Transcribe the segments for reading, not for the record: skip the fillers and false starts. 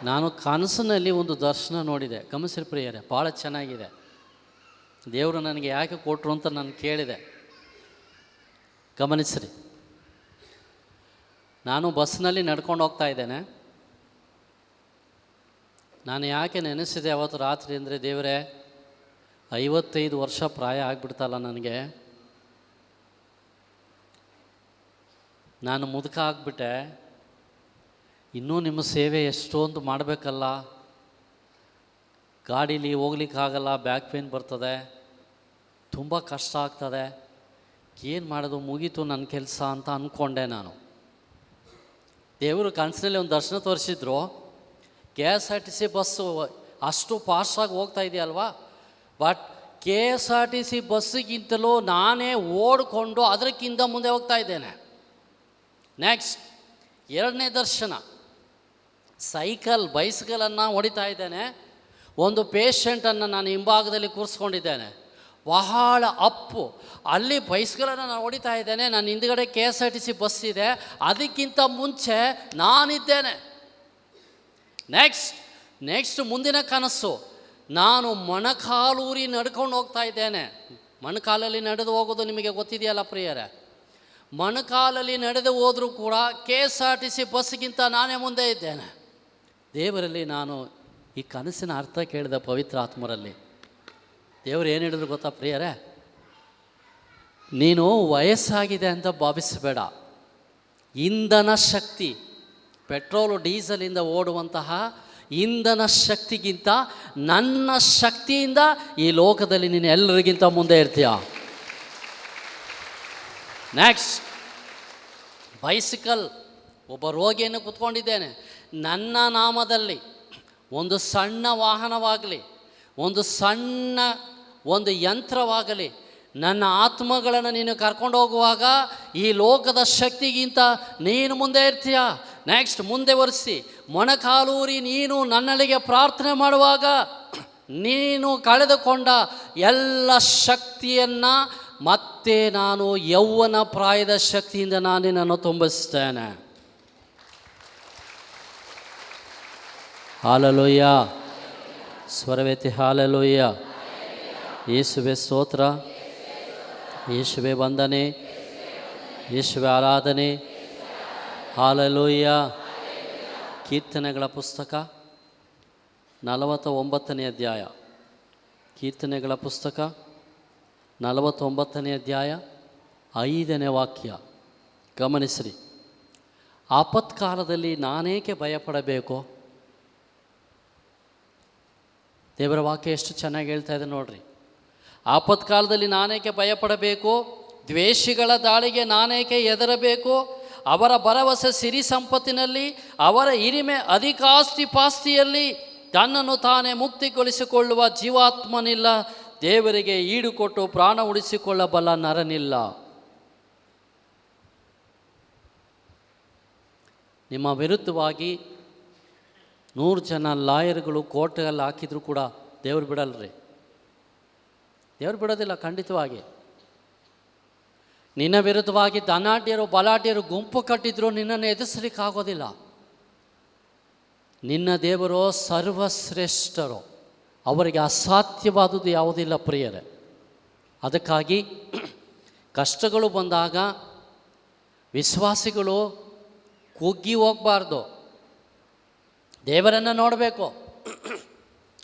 ನಾನು ಕನಸಿನಲ್ಲಿ ಒಂದು ದರ್ಶನ ನೋಡಿದೆ. ಗಮನಿಸಿರಿ ಪ್ರಿಯರೇ, ಭಾಳ ಚೆನ್ನಾಗಿದೆ. ದೇವರು ನನಗೆ ಯಾಕೆ ಕೊಟ್ಟರು ಅಂತ ನಾನು ಕೇಳಿದೆ. ಗಮನಿಸ್ರಿ, ನಾನು ಬಸ್ನಲ್ಲಿ ನಡ್ಕೊಂಡು ಹೋಗ್ತಾ ಇದ್ದೇನೆ. ನಾನು ಯಾಕೆ ನೆನೆಸಿದೆ ಅವತ್ತು ರಾತ್ರಿ ಅಂದರೆ, ದೇವರೇ 55 ವರ್ಷ ಪ್ರಾಯ ಆಗಿಬಿಡ್ತಲ್ಲ ನನಗೆ, ನಾನು ಮುದುಕ ಆಗಿಬಿಟ್ಟೆ, ಇನ್ನೂ ನಿಮ್ಮ ಸೇವೆ ಎಷ್ಟೊಂದು ಮಾಡಬೇಕಲ್ಲ, ಗಾಡೀಲಿ ಹೋಗ್ಲಿಕ್ಕಾಗಲ್ಲ, ಬ್ಯಾಕ್ ಪೇನ್ ಬರ್ತದೆ, ತುಂಬ ಕಷ್ಟ ಆಗ್ತದೆ, ಏನು ಮಾಡೋದು, ಮುಗೀತು ನನ್ನ ಕೆಲಸ ಅಂತ ಅಂದ್ಕೊಂಡೆ ನಾನು. ದೇವರು ಕನಸಿನಲ್ಲಿ ಒಂದು ದರ್ಶನ ತೋರಿಸಿದ್ರು. KSRTC ಬಸ್ಸು ಅಷ್ಟು ಫಾಸ್ಟಾಗಿ ಹೋಗ್ತಾ ಇದೆಯಲ್ವಾ, ಬಟ್ KSRTC ಬಸ್ಸಿಗಿಂತಲೂ ನಾನೇ ಓಡಿಕೊಂಡು ಅದಕ್ಕಿಂತ ಮುಂದೆ ಹೋಗ್ತಾ ಇದ್ದೇನೆ. ನೆಕ್ಸ್ಟ್ ಎರಡನೇ ದರ್ಶನ, ಬೈಸಿಕಲನ್ನು ಹೊಡಿತಾ ಇದ್ದೇನೆ. ಒಂದು ಪೇಷಂಟನ್ನು ನಾನು ಹಿಂಭಾಗದಲ್ಲಿ ಕೂರಿಸ್ಕೊಂಡಿದ್ದೇನೆ, ಬಹಳ ಅಪ್ಪು. ಅಲ್ಲಿ ಬೈಸಿಕಲನ್ನು ನಾನು ಹೊಡಿತಾ ಇದ್ದೇನೆ, ನನ್ನ ಹಿಂದ್ಗಡೆ KSRTC ಬಸ್ ಇದೆ, ಅದಕ್ಕಿಂತ ಮುಂಚೆ ನಾನಿದ್ದೇನೆ. ನೆಕ್ಸ್ಟ್ ಮುಂದಿನ ಕನಸು, ನಾನು ಮೊಣಕಾಲೂರಿ ನಡ್ಕೊಂಡು ಹೋಗ್ತಾ ಇದ್ದೇನೆ. ಮೊಣಕಾಲಲ್ಲಿ ನಡೆದು ಹೋಗೋದು ನಿಮಗೆ ಗೊತ್ತಿದೆಯಲ್ಲ ಪ್ರಿಯರೇ. ಮೊಣಕಾಲಲ್ಲಿ ನಡೆದು ಹೋದರೂ ಕೂಡ KSRTC ಬಸ್ಗಿಂತ ನಾನೇ ಮುಂದೆ ಇದ್ದೇನೆ. ದೇವರಲ್ಲಿ ನಾನು ಈ ಕನಸಿನ ಅರ್ಥ ಕೇಳಿದ ಪವಿತ್ರ ಆತ್ಮರಲ್ಲಿ. ದೇವರು ಏನು ಹೇಳಿದ್ರು ಗೊತ್ತಾ ಪ್ರಿಯರೇ, ನೀನು ವಯಸ್ಸಾಗಿದೆ ಅಂತ ಭಾವಿಸಬೇಡ. ಇಂಧನ ಶಕ್ತಿ, ಪೆಟ್ರೋಲು ಡೀಸೆಲಿಂದ ಓಡುವಂತಹ ಇಂಧನ ಶಕ್ತಿಗಿಂತ ನನ್ನ ಶಕ್ತಿಯಿಂದ ಈ ಲೋಕದಲ್ಲಿ ನೀನು ಎಲ್ಲರಿಗಿಂತ ಮುಂದೆ ಇರ್ತೀಯ. ನೆಕ್ಸ್ಟ್ ಬೈಸಿಕಲ್, ಒಬ್ಬ ರೋಗಿಯನ್ನು ಕೂತ್ಕೊಂಡಿದ್ದೇನೆ. ನನ್ನ ನಾಮದಲ್ಲಿ ಒಂದು ಸಣ್ಣ ವಾಹನವಾಗಲಿ, ಒಂದು ಯಂತ್ರವಾಗಲಿ, ನನ್ನ ಆತ್ಮಗಳನ್ನು ನೀನು ಕರ್ಕೊಂಡು ಹೋಗುವಾಗ ಈ ಲೋಕದ ಶಕ್ತಿಗಿಂತ ನೀನು ಮುಂದೆ ಇರ್ತೀಯ. ನೆಕ್ಸ್ಟ್ ಮುಂದೆ ಒರೆಸಿ ಮೊಣಕಾಲೂರಿ ನೀನು ನನ್ನಲ್ಲಿಗೆ ಪ್ರಾರ್ಥನೆ ಮಾಡುವಾಗ ನೀನು ಕಳೆದುಕೊಂಡ ಎಲ್ಲ ಶಕ್ತಿಯನ್ನು ಮತ್ತೆ ನಾನು ಯೌವನ ಪ್ರಾಯದ ಶಕ್ತಿಯಿಂದ ನಾನು ನಿನ್ನನ್ನು ತುಂಬಿಸ್ತೇನೆ. Hallelujah, ಸ್ವರವೆತ್ತಿ hallelujah. ಯೇಸುವೆ ಸ್ತೋತ್ರ, ಯೇಸುವೆ ವಂದನೆ, ಯೇಸುವೆ ಆರಾಧನೆ. ಹಾಲೆಲೂಯ. ಕೀರ್ತನೆಗಳ ಪುಸ್ತಕ 49ನೇ ಅಧ್ಯಾಯ. ಕೀರ್ತನೆಗಳ ಪುಸ್ತಕ 49ನೇ ಅಧ್ಯಾಯ 5ನೇ ವಾಕ್ಯ. ಗಮನಿಸ್ರಿ, ಆಪತ್ಕಾಲದಲ್ಲಿ ನಾನೇಕೆ ಭಯಪಡಬೇಕು? ದೇವರ ವಾಕ್ಯ ಎಷ್ಟು ಚೆನ್ನಾಗಿ ಹೇಳ್ತಾ ಇದೆ ನೋಡ್ರಿ. ಆಪತ್ಕಾಲದಲ್ಲಿ ನಾನೇಕೆ ಭಯಪಡಬೇಕು? ದ್ವೇಷಿಗಳ ದಾಳಿಗೆ ನಾನೇಕೆ ಹೆದರಬೇಕು? ಅವರ ಭರವಸೆ ಸಿರಿ ಸಂಪತ್ತಿನಲ್ಲಿ, ಅವರ ಹಿರಿಮೆ ಅಧಿಕಾಸ್ತಿ ಪಾಸ್ತಿಯಲ್ಲಿ. ತನ್ನನ್ನು ತಾನೇ ಮುಕ್ತಿಗೊಳಿಸಿಕೊಳ್ಳುವ ಜೀವಾತ್ಮನಿಲ್ಲ, ದೇವರಿಗೆ ಈಡುಕೊಟ್ಟು ಪ್ರಾಣ ಉಳಿಸಿಕೊಳ್ಳಬಲ್ಲ ನರನಿಲ್ಲ. ನಿಮ್ಮ ವಿರುದ್ಧವಾಗಿ 100 ಜನ ಲಾಯರ್ಗಳು ಕೋರ್ಟಲ್ಲಿ ಹಾಕಿದ್ರು ಕೂಡ ದೇವರು ಬಿಡಲ್ರಿ. ದೇವರು ಬಿಡೋದಿಲ್ಲ ಖಂಡಿತವಾಗಿ. ನಿನ್ನ ವಿರುದ್ಧವಾಗಿ ಧನಾಢ್ಯರು ಬಲಾಢ್ಯರು ಗುಂಪು ಕಟ್ಟಿದ್ರು ನಿನ್ನನ್ನು ಎದುರಿಸಲಿಕ್ಕಾಗೋದಿಲ್ಲ. ನಿನ್ನ ದೇವರು ಸರ್ವಶ್ರೇಷ್ಠರು, ಅವರಿಗೆ ಅಸಾಧ್ಯವಾದುದು ಯಾವುದಿಲ್ಲ ಪ್ರಿಯರೇ. ಅದಕ್ಕಾಗಿ ಕಷ್ಟಗಳು ಬಂದಾಗ ವಿಶ್ವಾಸಿಗಳು ಕುಗ್ಗಿ ಹೋಗಬಾರ್ದು, ದೇವರನ್ನು ನೋಡಬೇಕು.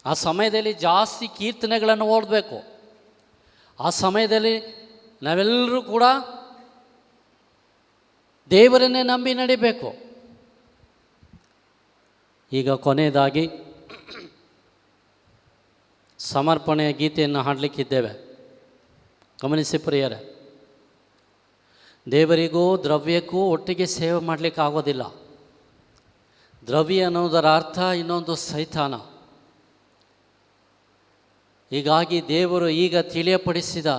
ಆ ಸಮಯದಲ್ಲಿ ಜಾಸ್ತಿ ಕೀರ್ತನೆಗಳನ್ನು ಓದಬೇಕು. ಆ ಸಮಯದಲ್ಲಿ ನಾವೆಲ್ಲರೂ ಕೂಡ ದೇವರನ್ನೇ ನಂಬಿ ನಡಿಬೇಕು. ಈಗ ಕೊನೆಯದಾಗಿ ಸಮರ್ಪಣೆಯ ಗೀತೆಯನ್ನು ಹಾಡಲಿಕ್ಕಿದ್ದೇವೆ. ಗಮನಿಸಿ ಪ್ರಿಯರೇ, ದೇವರಿಗೂ ದ್ರವ್ಯಕ್ಕೂ ಒಟ್ಟಿಗೆ ಸೇವೆ ಮಾಡಲಿಕ್ಕೆ ಆಗೋದಿಲ್ಲ. ದ್ರವ್ಯ ಅನ್ನೋದರ ಅರ್ಥ ಇನ್ನೊಂದು ಸೈತಾನ. ಹೀಗಾಗಿ ದೇವರು ಈಗ ತಿಳಿಯಪಡಿಸಿದ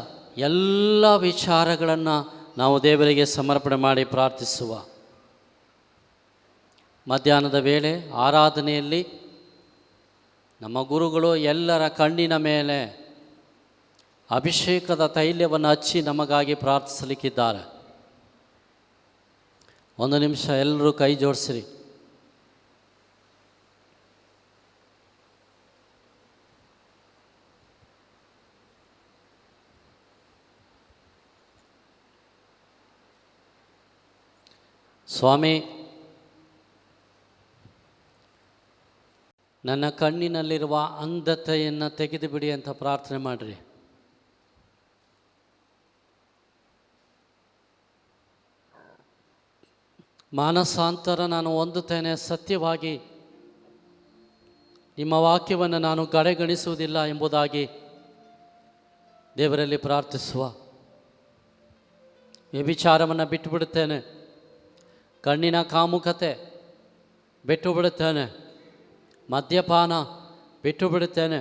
ಎಲ್ಲ ವಿಚಾರಗಳನ್ನು ನಾವು ದೇವರಿಗೆ ಸಮರ್ಪಣೆ ಮಾಡಿ ಪ್ರಾರ್ಥಿಸುವ. ಮಧ್ಯಾಹ್ನದ ವೇಳೆ ಆರಾಧನೆಯಲ್ಲಿ ನಮ್ಮ ಗುರುಗಳು ಎಲ್ಲರ ಕಣ್ಣಿನ ಮೇಲೆ ಅಭಿಷೇಕದ ತೈಲವನ್ನು ಹಚ್ಚಿ ನಮಗಾಗಿ ಪ್ರಾರ್ಥಿಸಲಿಕ್ಕಿದ್ದಾರೆ. ಒಂದು ನಿಮಿಷ ಎಲ್ಲರೂ ಕೈ ಜೋಡಿಸಿರಿ. ಸ್ವಾಮಿ, ನನ್ನ ಕಣ್ಣಿನಲ್ಲಿರುವ ಅಂಧತೆಯನ್ನು ತೆಗೆದುಬಿಡಿ ಅಂತ ಪ್ರಾರ್ಥನೆ ಮಾಡಿರಿ. ಮಾನಸಾಂತರ ನಾನು ಹೊಂದುತ್ತೇನೆ, ಸತ್ಯವಾಗಿ ನಿಮ್ಮ ವಾಕ್ಯವನ್ನು ನಾನು ಕಡೆಗಣಿಸುವುದಿಲ್ಲ ಎಂಬುದಾಗಿ ದೇವರಲ್ಲಿ ಪ್ರಾರ್ಥಿಸುವ. ವ್ಯಭಿಚಾರವನ್ನು ಬಿಟ್ಟು ಬಿಡುತ್ತೇನೆ, ಕಣ್ಣಿನ ಕಾಮುಕತೆ ಬಿಟ್ಟು ಬಿಡುತ್ತೇನೆ, ಮದ್ಯಪಾನ ಬಿಟ್ಟು ಬಿಡುತ್ತೇನೆ,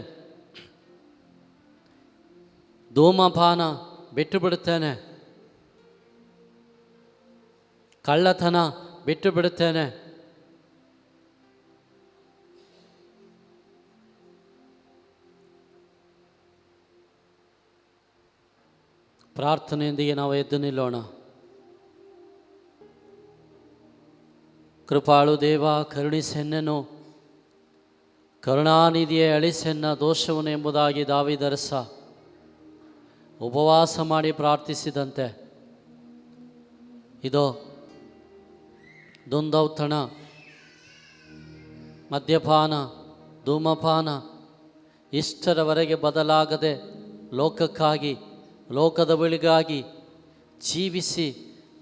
ಧೂಮಪಾನ ಬಿಟ್ಟು ಬಿಡುತ್ತೇನೆ, ಕಳ್ಳತನ ಬಿಟ್ಟು ಬಿಡುತ್ತೇನೆ. ಪ್ರಾರ್ಥನೆಯೊಂದಿಗೆ ನಾವು ಎದ್ದು ನಿಲ್ಲೋಣ. ಕೃಪಾಳು ದೇವ, ಕರುಣಿಸೆನ್ನನು, ಕರುಣಾನಿಧಿಯೇ ಅಳಿಸೆನ್ನ ದೋಷವನು ಎಂಬುದಾಗಿ ದಾವೀದರಸ ಉಪವಾಸ ಮಾಡಿ ಪ್ರಾರ್ಥಿಸಿದಂತೆ, ಇದೋ ದುಂದೌತಣ, ಮದ್ಯಪಾನ, ಧೂಮಪಾನ ಇಷ್ಟರವರೆಗೆ ಬದಲಾಗದೆ ಲೋಕಕ್ಕಾಗಿ, ಲೋಕದ ಬಳಿಗಾಗಿ ಜೀವಿಸಿ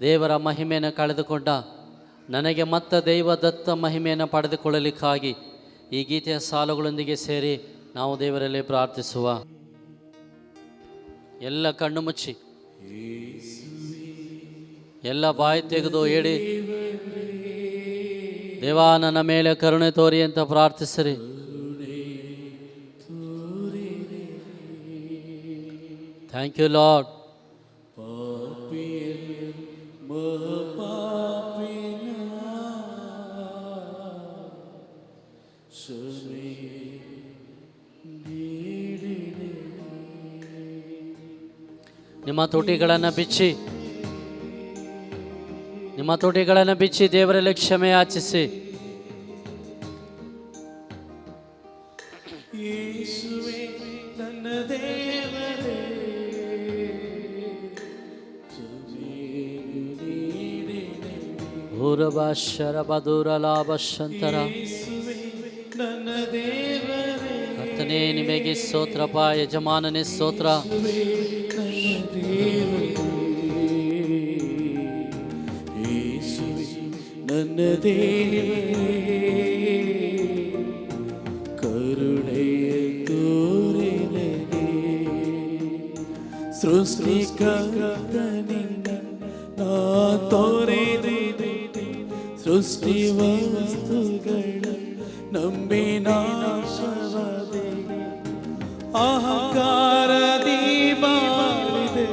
ದೇವರ ಮಹಿಮೆಯನ್ನು ಕಳೆದುಕೊಂಡ ನನಗೆ ಮತ್ತೆ ದೈವದತ್ತ ಮಹಿಮೆಯನ್ನು ಪಡೆದುಕೊಳ್ಳಲಿಕ್ಕಾಗಿ ಈ ಗೀತೆಯ ಸಾಲುಗಳೊಂದಿಗೆ ಸೇರಿ ನಾವು ದೇವರಲ್ಲಿ ಪ್ರಾರ್ಥಿಸುವ. ಎಲ್ಲ ಕಣ್ಣು ಮುಚ್ಚಿ, ಎಲ್ಲ ಬಾಯಿ ತೆಗೆದು ಹೇಳಿ, ದೇವಾ ನನ್ನ ಮೇಲೆ ಕರುಣೆ ತೋರಿ ಅಂತ ಪ್ರಾರ್ಥಿಸಿರಿ. Thank you lord. ನಿಮ್ಮ ತುಟಿಗಳನ್ನು ಬಿಚ್ಚಿ, ನಿಮ್ಮ ತುಟಿಗಳನ್ನು ಬಿಚ್ಚಿ ದೇವರಲ್ಲಿ ಕ್ಷಮೆ ಯಾಚಿಸಿ. ಊರಭಾಷರಬದೂರಲಾಭಶಂತರ ಕರ್ತನೇ ನಿಮಗೆ ಸ್ತೋತ್ರಪ್ಪ, ಯಜಮಾನನೇ ಸ್ತೋತ್ರ. ನನ್ನ ದೇವರೇ ಕರುಣೆಯ ತೋರಿನಗೆ, ಸೃಷ್ಟಿಕರ್ತ ನಿನ್ನ ನಾ ತೋರಿದೆ, ಸೃಷ್ಟಿ ವಸ್ತುಗಳ ನಂಬಿ ನಾಶವಾದೆ, ಅಹಂಕಾರದಿ ಬಾಳಿದೆ,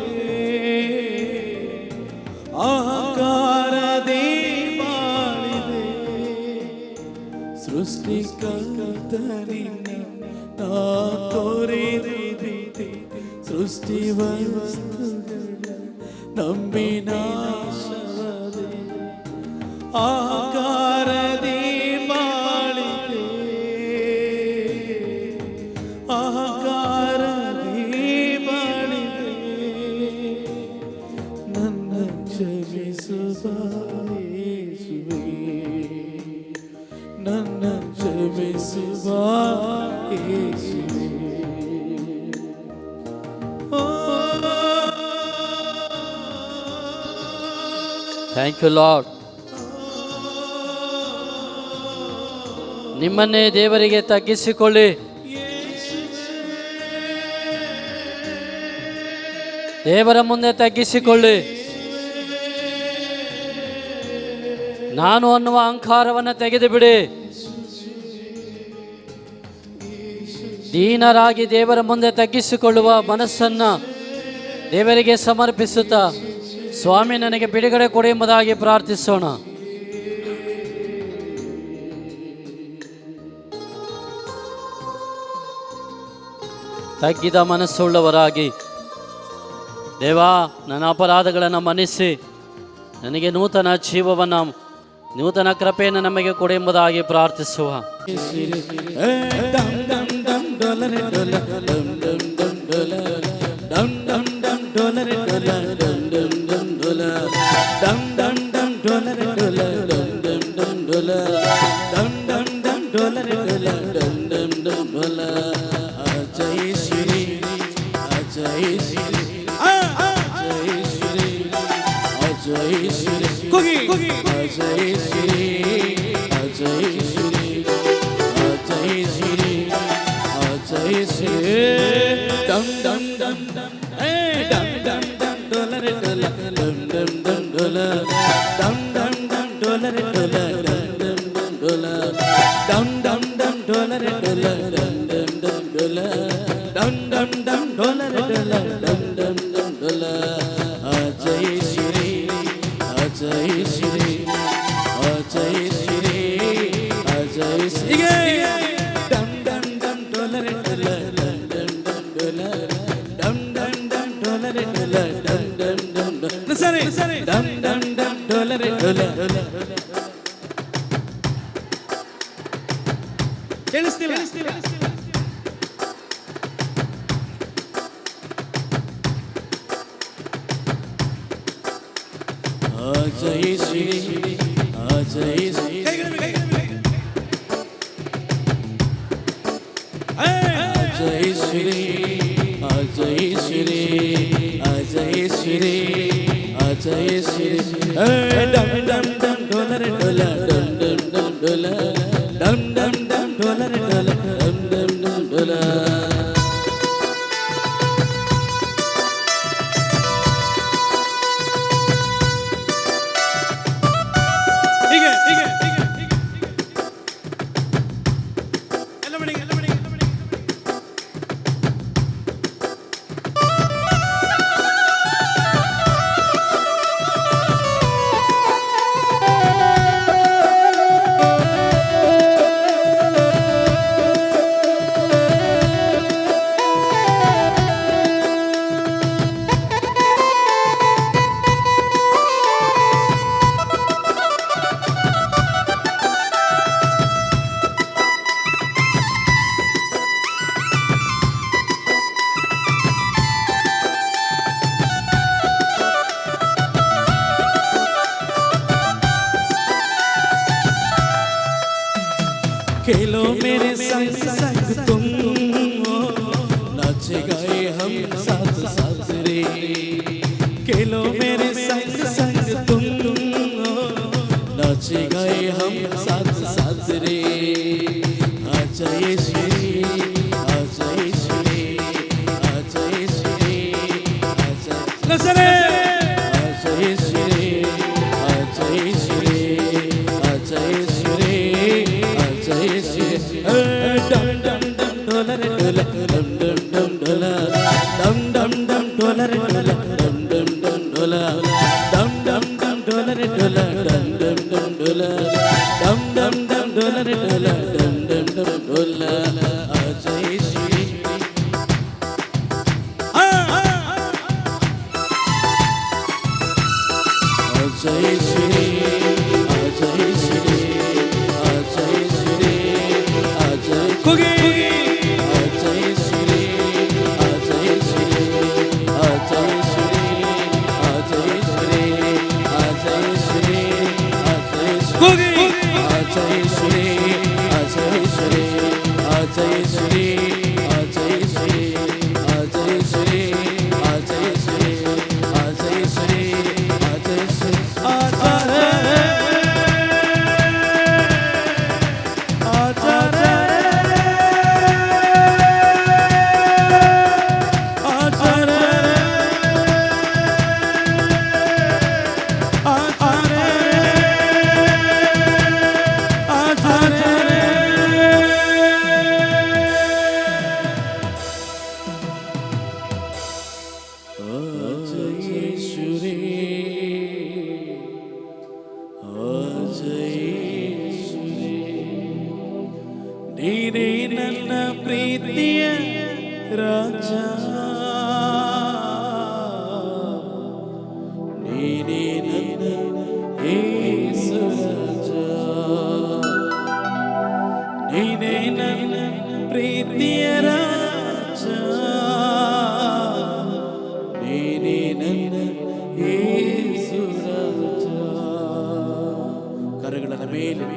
ಅಹಂಕಾರದಿ ಬಾಳಿದೆ, ಸೃಷ್ಟಿಕರ್ತ ನಿನ್ನ ನಾ ತೋರಿದೆ, ಸೃಷ್ಟಿ ವಸ್ತುಗಳ ನಂಬಿ ನಾಶವಾದೆ, ಅಹಂಕಾರದಿ ಬಾಳಿದೆ, ಅಹಂಕಾರದಿ ಬಾಳಿದೆ. ನನ್ನ ಕ್ಷಮಿಸುವ ಯೇಸುವೇ, ನನ್ನ ಕ್ಷಮಿಸುವ ಯೇಸುವೇ. Thank you lord. ನಿಮ್ಮನ್ನೇ ದೇವರಿಗೆ ತಗ್ಗಿಸಿಕೊಳ್ಳಿ. ದೇವರ ಮುಂದೆ ತಗ್ಗಿಸಿಕೊಳ್ಳಿ. ನಾನು ಅನ್ನುವ ಅಹಂಕಾರವನ್ನು ತೆಗೆದು ಬಿಡಿ. ದೀನರಾಗಿ ದೇವರ ಮುಂದೆ ತಗ್ಗಿಸಿಕೊಳ್ಳುವ ಮನಸ್ಸನ್ನು ದೇವರಿಗೆ ಸಮರ್ಪಿಸುತ್ತಾ, ಸ್ವಾಮಿ ನನಗೆ ಬಿಡುಗಡೆ ಕೊಡಿ ಎಂಬುದಾಗಿ ಪ್ರಾರ್ಥಿಸೋಣ. ತಗ್ಗಿದ ಮನಸ್ಸುಳ್ಳವರಾಗಿ, ದೇವಾ ನನ್ನ ಅಪರಾಧಗಳನ್ನು ಮನ್ನಿಸಿ ನನಗೆ ನೂತನ ಜೀವವನ್ನು, ನೂತನ ಕೃಪೆಯನ್ನು ನಮಗೆ ಕೊಡಿ ಎಂಬುದಾಗಿ ಪ್ರಾರ್ಥಿಸುವ. ಡೊಲರೆ ಅಜಯ್ ಶ್ರೀ ಅಜಯ್ ಶ್ರೀ ಅಜಯ್ ಶ್ರೀ ಅಜಯ್ ಶ್ರೀ ಡಮ್ ಡಮ್ ಡಮ್ ಡಮ್ ಡಮ್ ಡಮ್ ಡಮ್ ಡೋಲರೆ ಡೋಲ ಡಮ್ ಡಮ್ ಡಮ್ ಡೋಲ ಡಮ್ ಡಮ್ ಡಮ್ ಡೋಲರೆ ಡೋಲ ಡಮ್ ಡಮ್ ಡಮ್ ಡೋಲ ಡಮ್ ಡಮ್ ಡಮ್ ಡೋಲರೆ ಡೋಲ ಡಮ್ ಡಮ್ ಡಮ್ ಡೋಲ ಡಮ್ ಡಮ್ ಡಮ್ ಡೋಲರೆ ಡೋಲ ಡಮ್ ಡಮ್ ಡಮ್ ಡೋಲ ಅಜಯ್ ಶ್ರೀ ಅಜಯ್ ಶ್ರೀ ಅಜಯ್ ಶ್ರೀ ಅಜಯ್ ಶ್ರೀ ಡಮ್ ಡಮ್ ಡಮ್ ಡೋಲರೆ ಡೋಲ ಡಮ್ ಡಮ್ ಡಮ್ ಡೋಲ ಡಮ್ ಡಮ್ ಡಮ್ ಡೋಲರೆ ಡೋಲ ಡಮ್ ಡಮ್ ಡಮ್ ಡೋಲ ಸರಿ ಡಮ್ ಡಮ್ ಡಮ್ ಡೋಲರೆ ಡೋಲ ಕೇಳಿಸ್ತಿಲ್ಲ ಅಜಯ್ ಶ್ರೀ ಅಜಯ್ ಶ್ರೀ ಅಜಯ್ ಶ್ರೀ ಅಜಯ್ ಶ್ರೀ ಅಜಯ್ ಶ್ರೀ ಅಜಯ್ ಶ್ರೀ ಡಮ್ ಡಮ್ ಡಮ್ ಡೋಲರೆ ಡೋಲ ಡಮ್ ಡಮ್ ಡಮ್ ಡೋಲ ಡಮ್ ಡಮ್ ಡಮ್ ಡೋಲರೆ ಡೋಲ ಡಮ್ ಡಮ್ ಡಮ್ ಡೋಲ खेलो मेरे संग संग तुम नाच गाए हम साथ साथ रे खेलो मेरे संग संग तुम नाच गाए हम साथ साथ रे अजय श्री अजय श्री अजय श्री अजय अजय श्री अजय श्री अजय श्री अजय श्री डम डम डम डोलरे डोला डम डम डम डोला डम डम डम डोलरे डोला डम डम डम डोला डम डम डम डोलरे डोला डम डम डम डोला डम डम डम डोलरे डोला डम डम डम डोला अजय श्री अजय श्री अजय श्री अजय श्री अजय अजय श्री अजय श्री अजय श्री अजय श्री अजय श्री अजय श्री अजय श्री अजय श्री अजय श्री अजय श्री अजय श्री अजय श्री अजय श्री ನೀನೇ ನನ್ನ ಪ್ರೀತಿಯ ರಾಜ ನೀನೇ ನನ್ನ ಯೇಸು ರಾಜ ನೀನೇ ನನ್ನ ಪ್ರೀತಿಯ ರಾಜ ನೀನೇ ನನ್ನ ಯೇಸು ರಾಜ ಕರಗಳ ಮೇಲೆ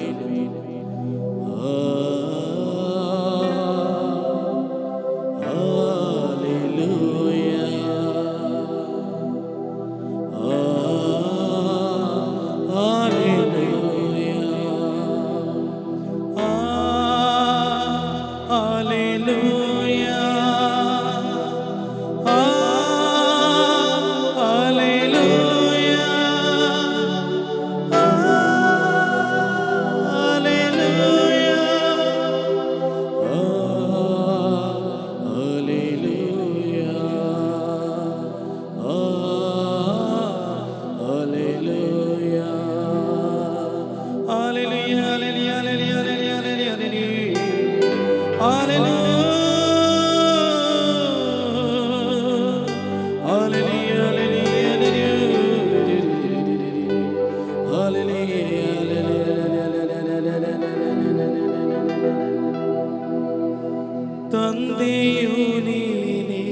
ತಂದೆಯು ನೀನೇ,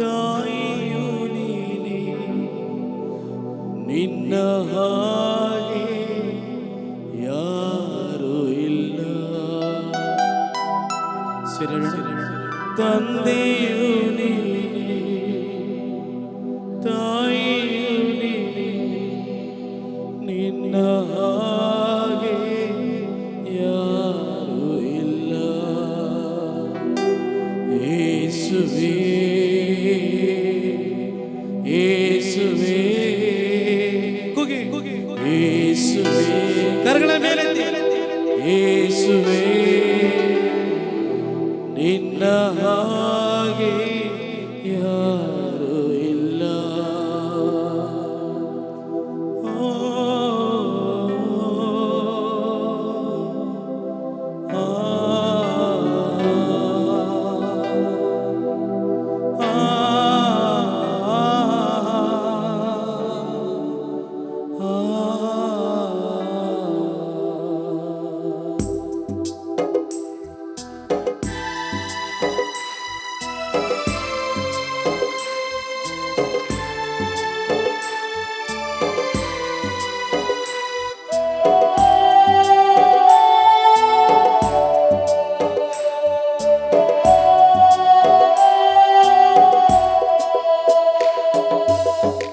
ತಾಯಿಯು ನೀನೇ, ನಿನ್ನ ಹಾಗೆ ಯಾರು ಇಲ್ಲ. ತಂದೆಯು ನೀನೇ, ತಾಯಿಯು ನೀನೇ, ನಿನ್ನ ಹಾಗೆ ಯಾರು ಇಲ್ಲ. ಯೇಸುವೇ, ಯೇಸುವೇ, ಯೇಸುವೇ, ಕರಗಳ ಮೇಲೆ ಯೇಸುವೇ, ನಿನ್ನ ಹಾಗೆ ಯಾರು ಇಲ್ಲ.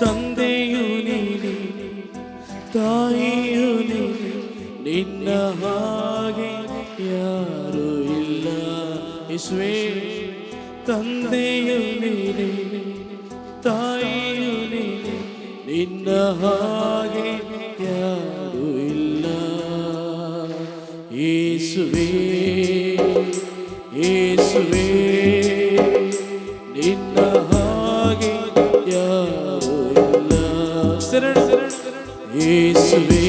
ತಂದೆಯು ನೀನೇ, ತಾಯಿಯು ನೀನೇ, ನಿನ್ನ ಹಾಗೆ ಯಾರು ಇಲ್ಲ. ಯೇಸುವೇ, ತಂದೆಯು ನೀನೇ, ತಾಯಿಯು ನೀನೇ, ನಿನ್ನ ಹಾಗೆ ಯಾರು ಇಲ್ಲ. ಯೇಸುವೇ, ಯೇಸುವೇ, ನಿನ್ನ ಹಾಗೆ ಯಾರು ಇಲ್ಲ. ಯೇಸುವೇ,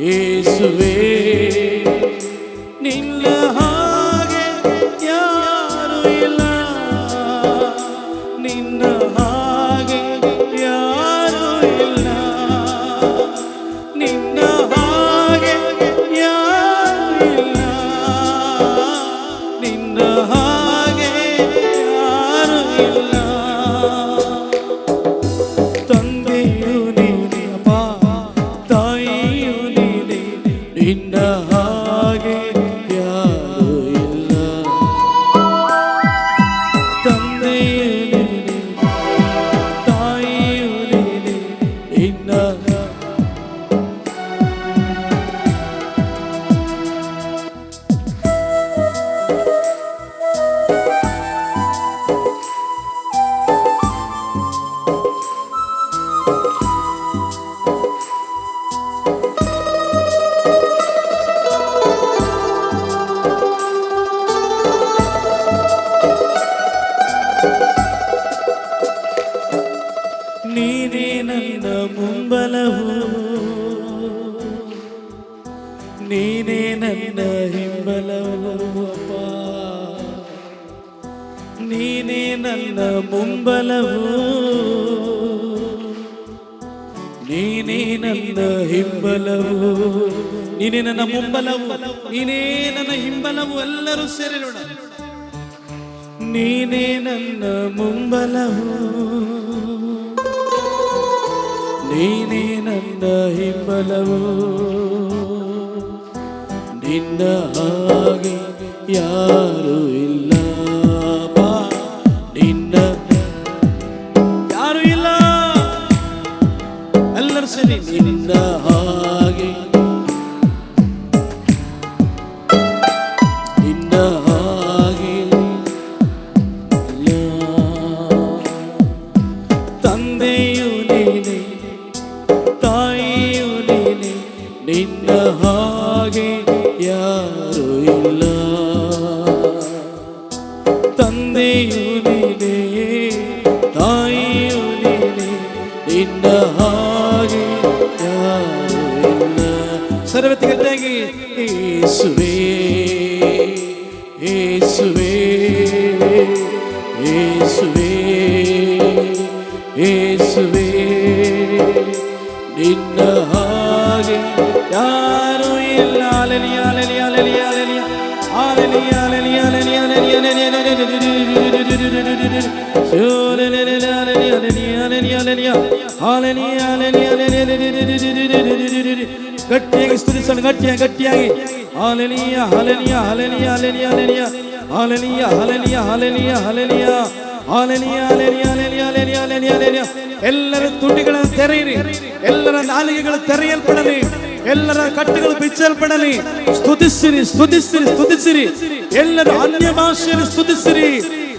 ಯೇಸುವೇ, ನಿನ್ನ ಹಾಗೆ ಯಾರು ಇಲ್ಲ. ನಿನ್ನ ಹಾಗೆ ಯಾರು ಇಲ್ಲ. ನಿನ್ನ ಹಾಗೆ ಯಾರು ಇಲ್ಲ. ನಿನ್ನ ಹಾಗೆ ಯಾರು ಇಲ್ಲ. ತಂದೆಯು ನೀನೇ, ಅಪ್ಪ, ತಾಯಿಯು ನೀನೇ, ನಿನ್ನ ಹಾಗೆ ಯಾರು ಇಲ್ಲ. ತಂದೆಯು ನೀನೇ, ತಾಯಿಯು ನೀನೇ, ನಿನ್ನ ನೀನೇ ನನ್ನ ಮುಂಬಲವು, ನೀನೇ ನನ್ನ ಹಿಂಬಲವು. ಅಪ್ಪ, ನೀನೇ ನನ್ನ ಮುಂಬಲವು, ನೀನೇ ನನ್ನ ಹಿಂಬಲವು. ನೀನೇ ನನ್ನ ಮುಂಬಲವು, ನೀನೇ ನನ್ನ ಹಿಂಬಲವು. ಎಲ್ಲರೂ ಸೇರಿ ನೋಡ. ನೀನೇ ನನ್ನ ಮುಂಬಲವು, ನೀನೇ ನನ್ನ ಹಿಂಬಲವು. ನಿನ್ನ ಹಾಗೆ ಯಾರು ಇಲ್ಲ. ನಿನ್ನ ಯಾರು ಇಲ್ಲ. ಎಲ್ಲರೂ ಸರಿ. ನಿನ್ನ ಹಾಗೆ, ನಿನ್ನ ಹಾಗೆ ಇಲ್ಲ. ತಂದೆಯು ನೀನೇ, ತಾಯಿಯು ನೀನೇ, ನಿನ್ನ ಹಾಗೆ ಯಾರು ಇಲ್ಲ. ತಂದೆಯು ನೀನೇ, ತಾಯಿಯು ನೀನೇ, ನಿನ್ನ ಹಾಗೆ ಯಾರೂ ಇಲ್ಲ. ಸರ್ವತಿಗಟ್ಟಾಗಿ ಯೇಸುವೇ ಯೇಸುವೇ ಯೇಸುವೇ ಯೇಸುವೇ ನಿನ್ನ ಹಾಗೆ ಯಾರೂ ಇಲ್ಲ. Hallelujah hallelujah hallelujah hallelujah hallelujah hallelujah ಗಟ್ಟಿಯಾಗಿ ಸ್ತುತಿಸೋಣ, ಗಟ್ಟಿಯಾಗಿ hallelujah hallelujah hallelujah hallelujah hallelujah hallelujah hallelujah hallelujah hallelujah hallelujah hallelujah hallelujah. ಎಲ್ಲರ ತುಟಿಗಳನ್ನು ತೆರೆಯಿರಿ, ಎಲ್ಲರ ನಾಲಿಗೆಗಳು ತೆರೆಯಲ್ಪಡಲಿ, ಎಲ್ಲರ ಕಟ್ಟುಗಳು ಬಿಚ್ಚಲ್ಪಡಲಿ. ಸ್ತುತಿಸಿರಿ ಸ್ತುತಿಸಿರಿ ಸ್ತುತಿಸಿರಿ, ಎಲ್ಲರೂ ಅನ್ಯ ಭಾಷೆಯಲ್ಲಿ ಸ್ತುತಿಸಿರಿ,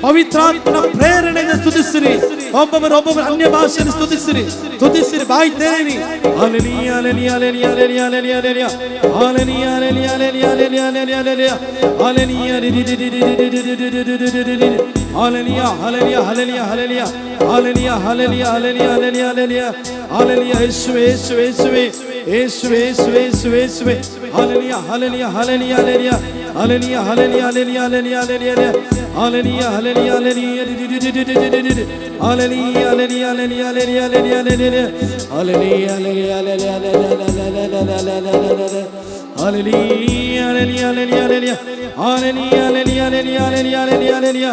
ಪವಿತ್ರಾತ್ಮನ ಪ್ರೇರಣೆಯಿಂದ ಸ್ತುತಿಸಿರಿ. ಒಬ್ಬೊಬ್ಬರು ಅನ್ಯ ಭಾಷೆಯಲ್ಲಿ ಸ್ತುತಿಸಿರಿ, ಬಾಯಿ ತೆರೆಯಿರಿ. Hallelujah hallelujah hallelujah hallelujah hallelujah hallelujah hallelujah hallelujah hallelujah hallelujah hallelujah hallelujah hallelujah hallelujah hallelujah hallelujah hallelujah hallelujah ಯೇಸುವೇ ಯೇಸುವೇ ಯೇಸುವೇ ಯೇಸುವೇ ಯೇಸುವೇ ಯೇಸುವೇ ಯೇಸುವೇ hallelujah hallelujah hallelujah hallelujah hallelujah hallelujah hallelujah hallelujah hallelujah hallelujah hallelujah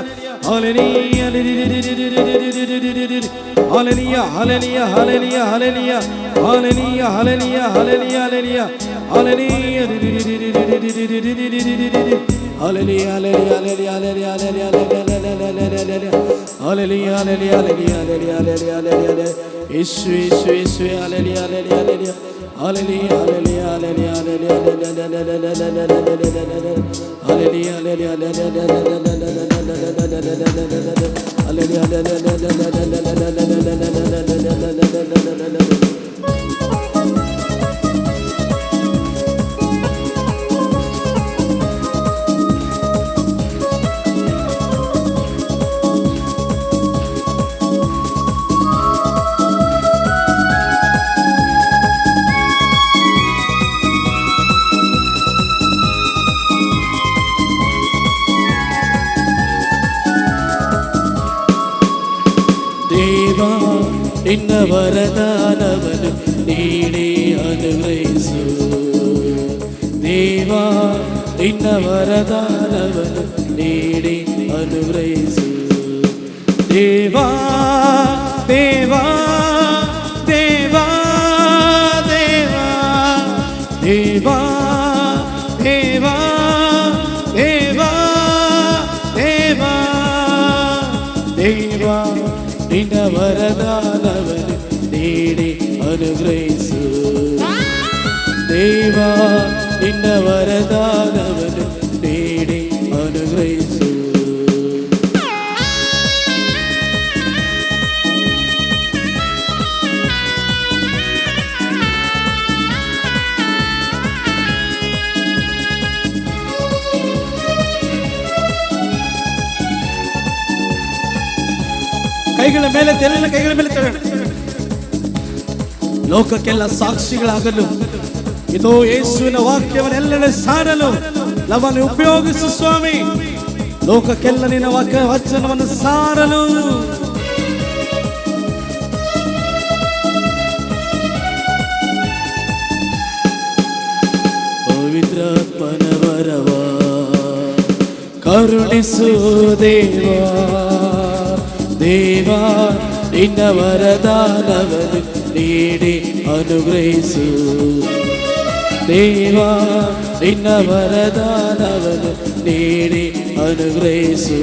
ದೇವಾ ನಿನ್ನ ವರದಾನವನ್ನು ನೀಡಿ ಅನುಗ್ರಹಿಸು. ದೇವಾ ನಿನ್ನ ವರದಾನವನ್ನು ನೀಡಿ ಅನುಗ್ರಹಿಸು. ದೇವಾ ದೇವಾ ದೇವಾ ದೇವಾ ದೇವಾ ದೇವಾ ದೇವಾ ದೇವಾ ದೇವಾ ನಿನ್ನ ವರದಾನವನ್ನು ನೀಡಿ ಅನುಗ್ರಹಿಸು. ದೇವಾ ನಿನ್ನ ವರದಾನವನ್ನು ನೀಡಿ ಅನುಗ್ರಹಿಸು. ಕೈಗಳ ಮೇಲೆ ತೆರಳಿನ ಕೈಗಳ ಮೇಲೆ ತೆರಳ. ಲೋಕಕ್ಕೆಲ್ಲ ಸಾಕ್ಷಿಗಳಾಗಲು ಇದು ಯೇಸುವಿನ ವಾಕ್ಯವನ್ನೆಲ್ಲೆಡೆ ಸಾರಲು ನಮ್ಮನ್ನು ಉಪಯೋಗಿಸು ಸ್ವಾಮಿ. ಲೋಕಕ್ಕೆಲ್ಲ ನಿನ್ನ ವಚನವನ್ನು ಸಾರಲು ಪವಿತ್ರಾತ್ಮನ ವರವ ಕರುಣಿಸು ದೇವಾ. ದೇವಾ ನಿನ್ನ ವರದಾನವನ್ನು ನೀಡಿ ಅನುಗ್ರಹಿಸು. ದೇವಾ ನಿನ್ನ ವರದಾನವನ್ನು ನೀಡಿ ಅನುಗ್ರಹಿಸು.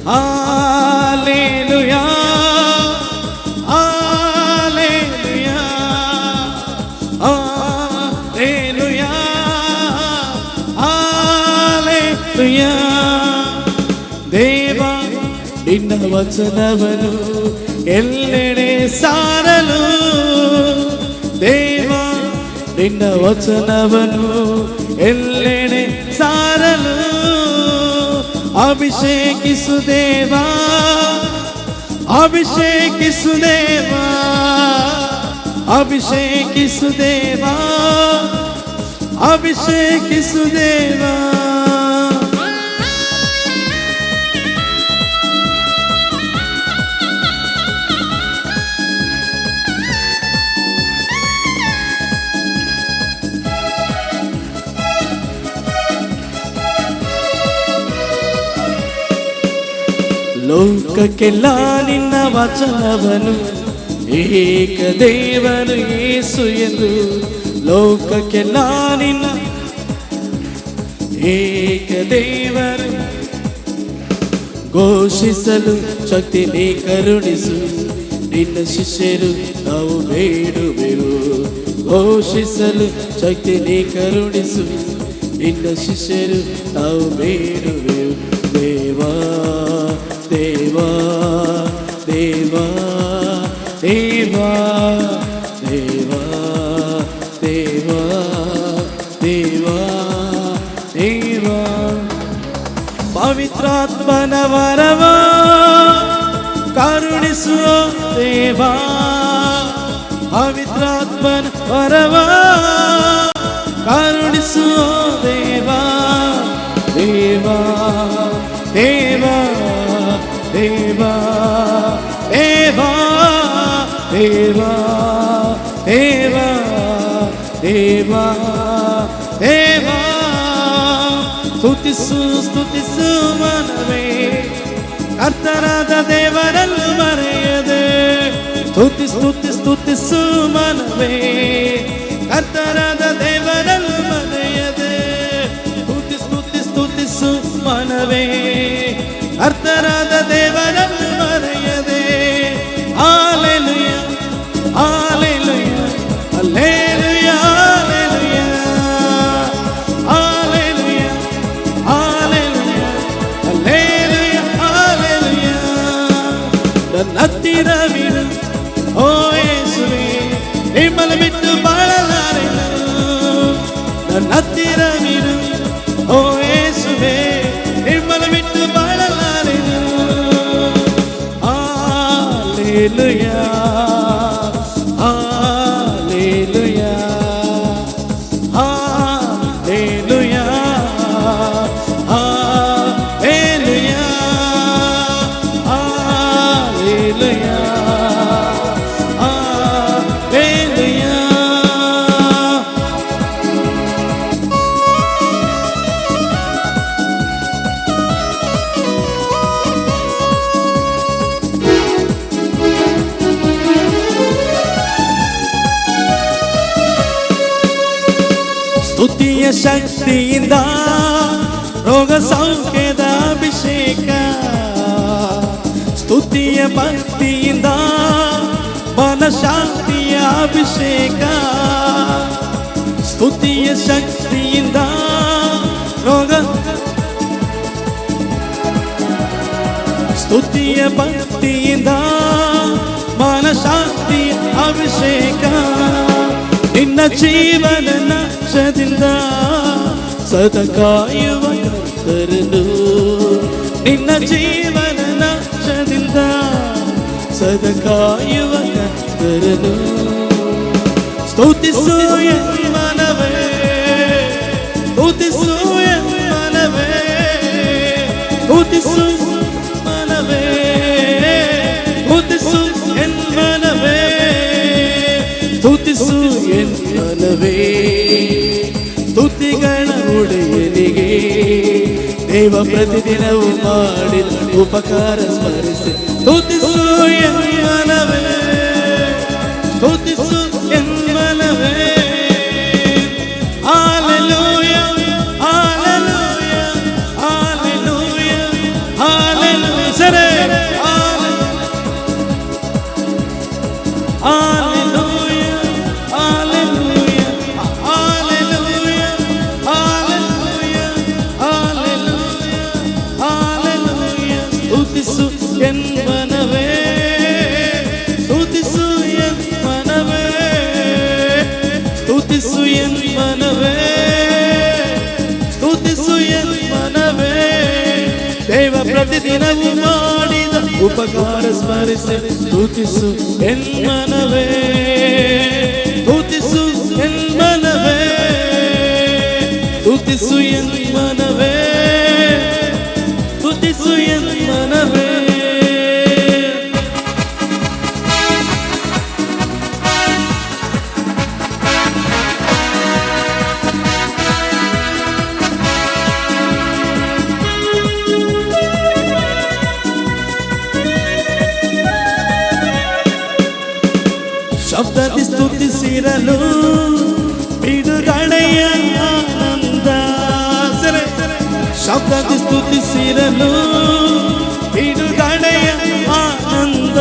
Hallelujah hallelujah hallelujah hallelujah. ದೇವಾ ನಿನ್ನ ವಚನವನ್ನು ಎಲ್ಲೆಡೆ ಸಾರಲು. ದೇವಾ ನಿನ್ನ ವಚನವನ್ನು ಎಲ್ಲೆಡೆ ಸಾರಲು ಅಭಿಷೇಕಿಸು ದೇವಾ. ಅಭಿಷೇಕಿಸು ದೇವಾ, ಅಭಿಷೇಕಿಸು ದೇವಾ, ಅಭಿಷೇಕಿಸು ದೇವಾ. ಲೋಕಕ್ಕೆಲ್ಲ ನಿನ್ನ ವಚನವನು ಏಕ ದೇವನು ಯೇಸು ಎಂದು, ಲೋಕಕ್ಕೆಲ್ಲ ನಿನ್ನ ಏಕ ದೇವರು ಘೋಷಿಸಲು ಶಕ್ತಿ ನೀ ಕರುಣಿಸು. ನಿನ್ನ ಶಿಷ್ಯರು ನಾವು ಬೇಡುವೆವು, ಘೋಷಿಸಲು ಶಕ್ತಿ ನೀ ಕರುಣಿಸು. ನಿನ್ನ ಶಿಷ್ಯರು ನಾವು ಬೇಡುವೆವು. ದೇವಾ ದೇವಾ ದೇವಾ ದೇವಾ ದೇವಾ ದೇವಾ ದೇವಾ ದೇವಾ. ಪವಿತ್ರಾತ್ಮನ ವರವ ಕರುಣಿಸುವ ದೇವಾ, ಪವಿತ್ರಾತ್ಮನ ವರವ ಕರುಣಿಸುವ ದೇವಾ. ದೇವಾ ದೇವಾ ದೇವಾ ದೇವಾ ದೇವಾ ದೇವಾ ದೇವಾ ದೇವಾ. ಸ್ತುತಿಸು ಸ್ತುತಿಸು ಮನವೇ, ಕರ್ತನಾದ ದೇವರನ್ನು ಮರೆಯದೆ. ಸ್ತುತಿ ಸ್ತುತಿ ಸ್ತುತಿಸು ಮನವೇ, ಕರ್ತನಾದ ದೇವರನ್ನು ಮರೆಯದೆ. ಸ್ತುತಿ ಸ್ತುತಿ ಸ್ತುತಿಸು ಮನವೇ, ಕರ್ತನಾದ ದೇವರನ್ನು ಮರೆಯದೆ. Hallelujah hallelujah hallelujah hallelujah hallelujah hallelujah hallelujah. ನನ್ನ ಹತ್ತಿರವಿರು ಓ ಯೇಸುವೇ, ನಿಮ್ಮನ್ನು ಬಿಟ್ಟು ಬಾಳಲಾರೆನು. ನನ್ನ ಹತ್ತಿರವಿರು ಓ ಯೇಸುವೇ, ನಿಮ್ಮನ್ನು ಬಿಟ್ಟು ಬಾಳಲಾರೆನು. Hallelujah hallelujah hallelujah hallelujah hallelujah hallelujah. ಸ್ತುತಿಯ ಶಕ್ತಿಯಿಂದ ರೋಗ ಸೌಖ್ಯದ ಅಭಿಷೇಕ, ಸ್ತುತಿಯ ಭಕ್ತಿಯಿಂದ ಮನಶಾಂತಿಯ ಅಭಿಷೇಕ. ಸ್ತುತಿಯ ಶಕ್ತಿಯಿಂದ ರೋಗ, ಸ್ತುತಿಯ ಭಕ್ತಿಯಿಂದ ಮನಶಾಂತಿಯ ಅಭಿಷೇಕ. ನಿನ್ನ ಜೀವನ ನಾಶದಿಂದ ಸದಾ ಕಾಯುವ ಕರ್ತನು, ನಿನ್ನ ಜೀವನ ನಾಶದಿಂದ ಸದಾ ಕಾಯುವ ಕರ್ತನು. ಸ್ತುತಿಸು ಮನವೇ, ಸ್ತುತಿಸು ಮನವೇ, ಸ್ತುತಿಸು ಮನವೇ, ಸ್ತುತಿಸು ಮನವೇ, ಸ್ತುತಿಸು ಮನವೇ. ಸ್ತುತಿಗಳ ಒಡೆಯನಿಗೆ ದೇವ ಪ್ರತಿದಿನವೂ ಮಾಡಿದ ಉಪಕಾರ ಸ್ಮರಿಸಿ. ಸ್ತುತಿಸು ಮನವೇ, ಸ್ತುತಿಸು ಮನವೇ. Hallelujah hallelujah hallelujah hallelujah. ಸರೇ hallelujah hallelujah hallelujah hallelujah hallelujah hallelujah. ಸ್ತುತಿಸು ಮನವೇ, ಸ್ತುತಿಸು ಮನವೇ, ಸ್ತುತಿಸು ಮನವೇ, ಸ್ತುತಿಸು ಮನವೇ. ದೇವ ಪ್ರತಿದಿನವೂ ಮಾಡಿದ ಉಪಕಾರ ಸ್ಮರಿಸಿ ಸ್ತುತಿಸು ಎನ್ಮನವೇ, ಸ್ತುತಿಸು ಎನ್ಮನವೇ, ಸ್ತುತಿಸು ಎನ್ಮನವೇ, ಸ್ತುತಿಸು ಎನ್ಮನವೇ. ಶಬ್ದದಿ ಸ್ತುತಿಸಿರಲು ಬಿಡುಗಡೆಯ ಆನಂದ, ಶಬ್ದದಿ ಸ್ತುತಿಸಿರಲು ಬಿಡುಗಡೆಯ ಆನಂದ,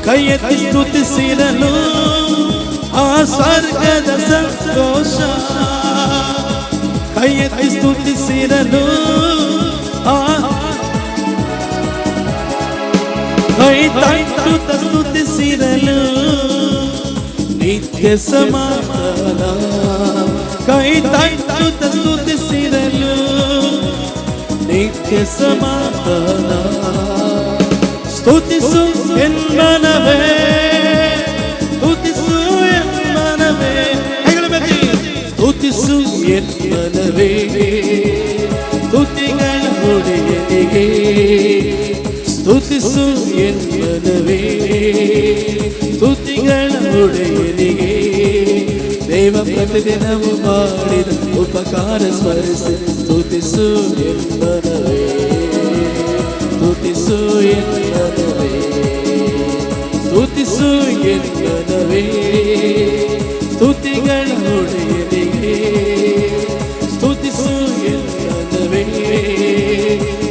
ಕೈ ಎತ್ತಿ ಸ್ತುತಿಸಿರಲು ಆ ಸ್ವರ್ಗದ ಸಂತೋಷ, ಕೈ ಎತ್ತಿ ಸ್ತುತಿಸಿರಲು ಆ ಕೈ ತಟ್ಟುತ್ತ ಸ್ತುತಿಸಿರಲು ನಿತ್ಯ ಸಮಾಧಾನ, ಕೈ ತಟ್ಟುತ್ತ ಸ್ತುತಿಸಿರಲು ನಿತ್ಯ ಸಮಾಧಾನ. ಸ್ತುತಿಸು ಎನ್ಮನವೇ, ಸ್ತುತಿಸು ಎನ್ಮನವೇ, ಸ್ತುತಿಸು ಎನ್ಮನವೇ, ಸ್ತುತಿಗಳ ಒಡೆಯನಿಗೆ ಸ್ತುತಿಸು ಎನ್ಮನವೇ, ಸ್ತುತಿಗಳ ಒಡೆಯನಿಗೆ. ದೇವ ಪ್ರತಿದಿನವು ಮಾಡಿದ ಉಪಕಾರ ಸ್ಮರಿಸಿ ಸ್ತುತಿಸು ಎನ್ಮನವೇ, ಸ್ತುತಿಸು ಎನ್ಮನವೇ, ಸ್ತುತಿಸು ಎನ್ಮನವೇ, ಸ್ತುತಿಗಳ ಒಡೆಯನಿಗೆ ಸ್ತುತಿಸು ಎನ್ಮನವೇ,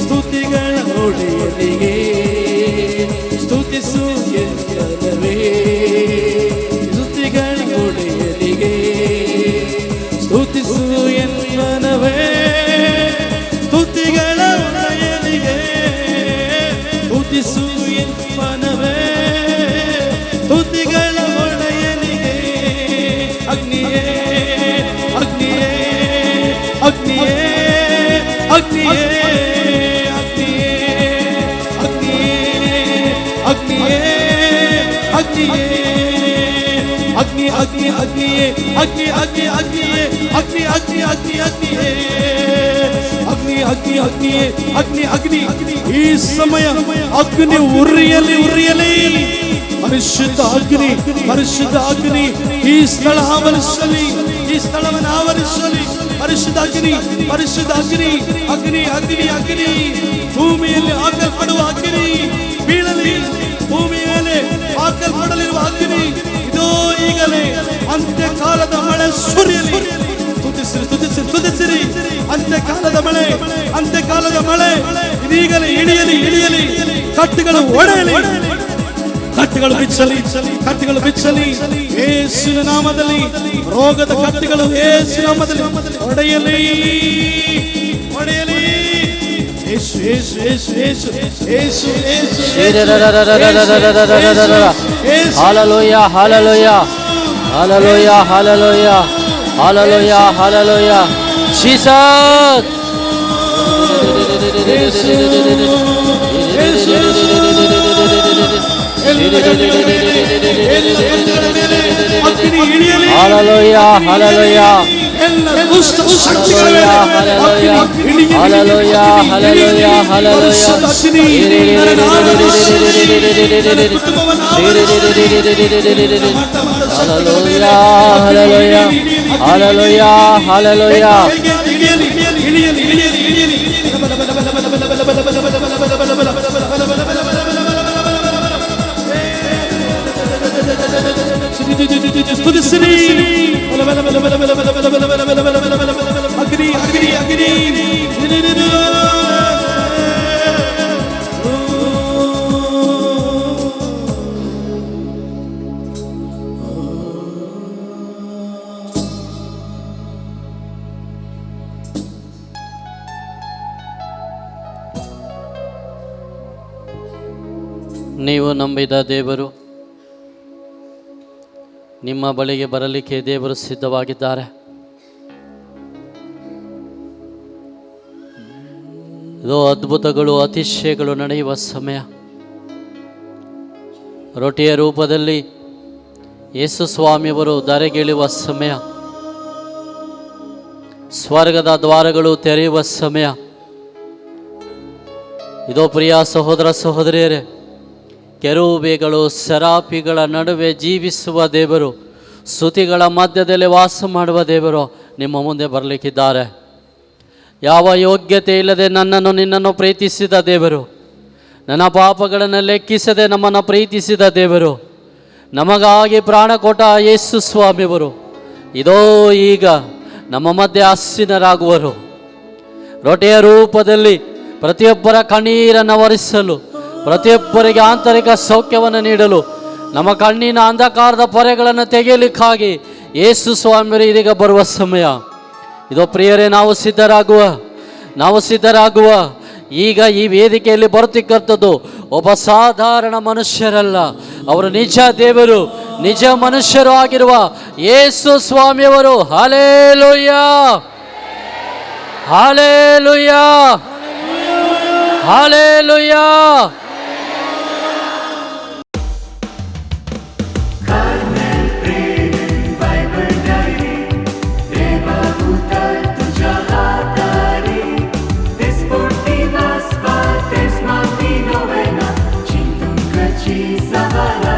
ಸ್ತುತಿಗಳ ಒಡೆಯನಿಗೆ ಸ್ತುತಿಸು ಎನ್ಮನವೇ, ಸ್ತುತಿಗಳ ಒಡೆಯನಿಗೆ ಸ್ತುತಿಸು ಎನ್ಮನವೇ, ಸ್ತುತಿಗಳ ಒಡೆಯನಿಗೆ ಸ್ತುತಿಸು ಎನ್ಮನವೇ, ಸ್ತುತಿಗಳ ಒಡೆಯನಿಗೆ. ಅಗ್ನಿಯೇ ಅಗ್ನಿಯೇ ಅಗ್ನಿಯೇ ಅಗ್ನಿಯೇ ಅಗ್ನಿ ಅಗ್ನಿ ಅಗ್ನಿಯೇ ಅಗ್ನಿ ಅಗ್ನಿ ಅಗ್ನಿಯೇ ಅಗ್ನಿ ಅಗ್ನಿ ಅಗ್ನಿ ಅಗ್ನಿಯೇ ಅಗ್ನಿ ಅಗ್ನಿ ಅಗ್ನಿಯೇ ಅಗ್ನಿ ಅಗ್ನಿ. ಈ ಸಮಯ ಅಗ್ನಿ ಉರಿಯಲಿ ಉರಿಯಲಿ, ಪರಿಶುದ್ಧ ಅಗ್ನಿ ಪರಿಶುದ್ಧ ಅಗ್ನಿ ಈ ಸ್ಥಳ ಆವರಿಸಲಿ, ಈ ಸ್ಥಳವನ್ನು ಆವರಿಸಲಿ. ಪರಿಶುದ್ಧ ಅಗ್ನಿ ಪರಿಶುದ್ಧ ಅಗ್ನಿ ಅಗ್ನಿ ಅಗ್ನಿ ಅಗ್ನಿ ಭೂಮಿಯಲ್ಲಿ ಹಾಕಲ್ಪಡುವ ಅಗ್ನಿ ಬೀಳಲಿ, ಭೂಮಿ ಮೇಲೆ ಹಾಕಲ್ಪಡಲಿರುವ ಅಗ್ನಿ ಇದೋ ಈಗಲೇ ಅಂತ್ಯಕಾಲದ ಮಳೆ ಸುರಿಯಲಿ. ಸ್ತುತಿಸಿರಿ ಸ್ತುತಿಸಿರಿ ಸ್ತುತಿಸಿರಿ, ಅಂತ್ಯಕಾಲದ ಮಳೆ ಅಂತ್ಯಕಾಲದ ಮಳೆ ಇದೀಗಲೇ ಇಳಿಯಲಿ ಇಳಿಯಲಿ, ಕಟ್ಟುಗಳು ಒಡೆಯಲಿ, ಕಟ್ಟುಗಳು ಬಿಚ್ಚಲಿ ಕಟ್ಟುಗಳು ಬಿಚ್ಚಲಿ ಯೇಸುವಿನ ನಾಮದಲ್ಲಿ. ರೋಗದ ಕಟ್ಟುಗಳು ಯೇಸುವಿನ ನಾಮದಲ್ಲಿ ಒಡೆಯಲಿ ಒಡೆಯಲಿ. ಯೇಸು ಯೇಸು ಯೇಸು ಯೇಸು ಯೇಸು ಯೇಸು. Hallelujah hallelujah hallelujah hallelujah hallelujah hallelujah. Jesus hallelujah hallelujah hallelujah hallelujah hallelujah hallelujah. Hallelujah hallelujah hallelujah. ಸ್ತುತಿಸಿರಿ ಅಗ್ನಿ ಅಗ್ನಿ ಅಗ್ನಿ. ನೀವು ನಂಬಿದ ದೇವರು ನಿಮ್ಮ ಬಳಿಗೆ ಬರಲಿಕ್ಕೆ ದೇವರು ಸಿದ್ಧವಾಗಿದ್ದಾರೆ. ಇದೋ ಅದ್ಭುತಗಳು ಅತಿಶಯಗಳು ನಡೆಯುವ ಸಮಯ. ರೊಟ್ಟಿಯ ರೂಪದಲ್ಲಿ ಯೇಸು ಸ್ವಾಮಿಯವರು ಧರೆಗಿಳಿಯುವ ಸಮಯ. ಸ್ವರ್ಗದ ದ್ವಾರಗಳು ತೆರೆಯುವ ಸಮಯ. ಇದೋ ಪ್ರಿಯ ಸಹೋದರ ಸಹೋದರಿಯರೇ, ಕೆರೂಬಿಗಳು ಸೆರಾಫಿಗಳ ನಡುವೆ ಜೀವಿಸುವ ದೇವರು, ಸ್ತುತಿಗಳ ಮಧ್ಯದಲ್ಲಿ ವಾಸ ಮಾಡುವ ದೇವರು ನಿಮ್ಮ ಮುಂದೆ ಬರಲಿಕ್ಕಿದ್ದಾರೆ. ಯಾವ ಯೋಗ್ಯತೆ ಇಲ್ಲದೆ ನನ್ನನ್ನು ನಿನ್ನನ್ನು ಪ್ರೀತಿಸಿದ ದೇವರು, ನನ್ನ ಪಾಪಗಳನ್ನು ಲೆಕ್ಕಿಸದೆ ನಮ್ಮನ್ನು ಪ್ರೀತಿಸಿದ ದೇವರು, ನಮಗಾಗಿ ಪ್ರಾಣ ಕೊಟ್ಟ ಯೇಸು ಸ್ವಾಮಿಯವರು ಇದೋ ಈಗ ನಮ್ಮ ಮಧ್ಯೆ ಆಸೀನರಾಗುವರು. ರೊಟ್ಟಿಯ ರೂಪದಲ್ಲಿ ಪ್ರತಿಯೊಬ್ಬರ ಕಣ್ಣೀರನ್ನು ಒರೆಸಲು, ಪ್ರತಿಯೊಬ್ಬರಿಗೆ ಆಂತರಿಕ ಸೌಖ್ಯವನ್ನು ನೀಡಲು, ನಮ್ಮ ಕಣ್ಣಿನ ಅಂಧಕಾರದ ಪೊರೆಗಳನ್ನು ತೆಗೆಯಲಿಕ್ಕಾಗಿ ಯೇಸು ಸ್ವಾಮಿಯವರು ಇದೀಗ ಬರುವ ಸಮಯ. ಇದೋ ಪ್ರಿಯರೇ, ನಾವು ಸಿದ್ಧರಾಗುವ ಈಗ ಈ ವೇದಿಕೆಯಲ್ಲಿ ಬರುತ್ತಿಕ್ಕಂಥದ್ದು ಒಬ್ಬ ಸಾಧಾರಣ ಮನುಷ್ಯರಲ್ಲ, ಅವರು ನಿಜ ದೇವರು, ನಿಜ ಮನುಷ್ಯರು ಆಗಿರುವ ಯೇಸು ಸ್ವಾಮಿಯವರು. Hallelujah, hallelujah, hallelujah. Savalas